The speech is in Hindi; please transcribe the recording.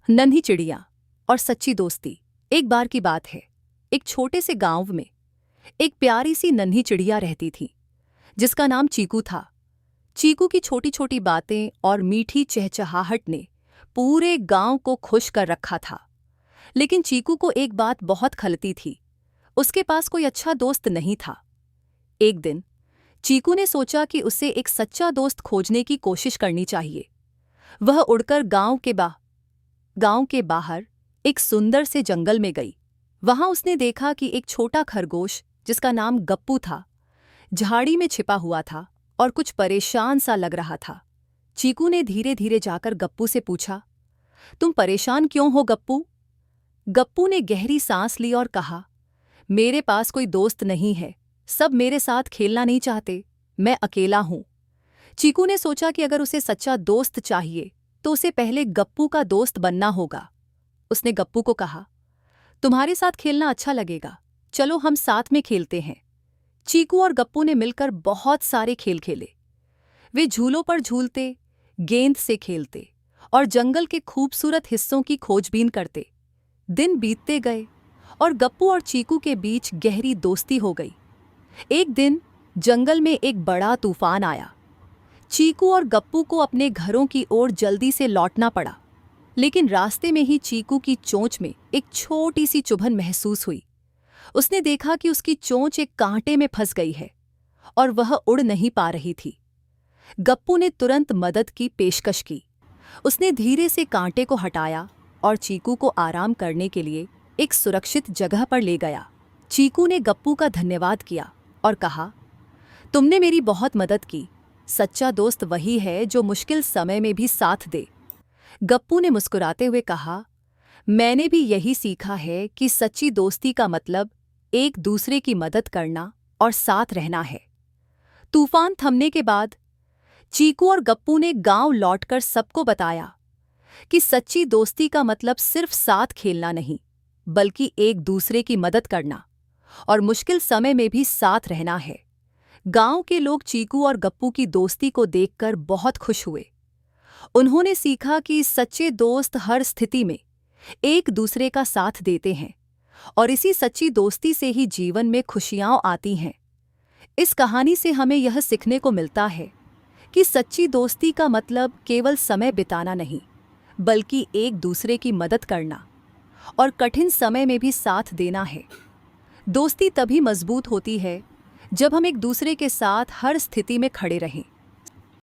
नन्ही चिड़िया और सच्ची दोस्ती। एक बार की बात है, एक छोटे से गांव में एक प्यारी सी नन्ही चिड़िया रहती थी जिसका नाम चीकू था। चीकू की छोटी छोटी बातें और मीठी चहचहाहट ने पूरे गांव को खुश कर रखा था। लेकिन चीकू को एक बात बहुत खलती थी, उसके पास कोई अच्छा दोस्त नहीं था। एक दिन चीकू ने सोचा कि उसे एक सच्चा दोस्त खोजने की कोशिश करनी चाहिए। वह उड़कर गांव के बाहर एक सुंदर से जंगल में गई। वहां उसने देखा कि एक छोटा खरगोश जिसका नाम गप्पू था झाड़ी में छिपा हुआ था और कुछ परेशान सा लग रहा था। चीकू ने धीरे धीरे जाकर गप्पू से पूछा, तुम परेशान क्यों हो गप्पू? गप्पू ने गहरी सांस ली और कहा, मेरे पास कोई दोस्त नहीं है, सब मेरे साथ खेलना नहीं चाहते, मैं अकेला हूं। चीकू ने सोचा कि अगर उसे सच्चा दोस्त चाहिए तो उसे पहले गप्पू का दोस्त बनना होगा। उसने गप्पू को कहा, तुम्हारे साथ खेलना अच्छा लगेगा, चलो हम साथ में खेलते हैं। चीकू और गप्पू ने मिलकर बहुत सारे खेल खेले। वे झूलों पर झूलते, गेंद से खेलते और जंगल के खूबसूरत हिस्सों की खोजबीन करते। दिन बीतते गए और गप्पू और चीकू के बीच गहरी दोस्ती हो गई। एक दिन जंगल में एक बड़ा तूफान आया। चीकू और गप्पू को अपने घरों की ओर जल्दी से लौटना पड़ा, लेकिन रास्ते में ही चीकू की चोंच में एक छोटी सी चुभन महसूस हुई। उसने देखा कि उसकी चोंच एक कांटे में फंस गई है और वह उड़ नहीं पा रही थी। गप्पू ने तुरंत मदद की पेशकश की। उसने धीरे से कांटे को हटाया और चीकू को आराम करने के लिए एक सुरक्षित जगह पर ले गया। चीकू ने गप्पू का धन्यवाद किया और कहा, तुमने मेरी बहुत मदद की, सच्चा दोस्त वही है जो मुश्किल समय में भी साथ दे। गप्पू ने मुस्कुराते हुए कहा, मैंने भी यही सीखा है कि सच्ची दोस्ती का मतलब एक दूसरे की मदद करना और साथ रहना है। तूफान थमने के बाद चीकू और गप्पू ने गांव लौटकर सबको बताया कि सच्ची दोस्ती का मतलब सिर्फ साथ खेलना नहीं, बल्कि एक दूसरे की मदद करना और मुश्किल समय में भी साथ रहना है। गांव के लोग चीकू और गप्पू की दोस्ती को देखकर बहुत खुश हुए। उन्होंने सीखा कि सच्चे दोस्त हर स्थिति में एक दूसरे का साथ देते हैं और इसी सच्ची दोस्ती से ही जीवन में खुशियां आती हैं। इस कहानी से हमें यह सीखने को मिलता है कि सच्ची दोस्ती का मतलब केवल समय बिताना नहीं, बल्कि एक दूसरे की मदद करना और कठिन समय में भी साथ देना है। दोस्ती तभी मजबूत होती है जब हम एक दूसरे के साथ हर स्थिति में खड़े रहें।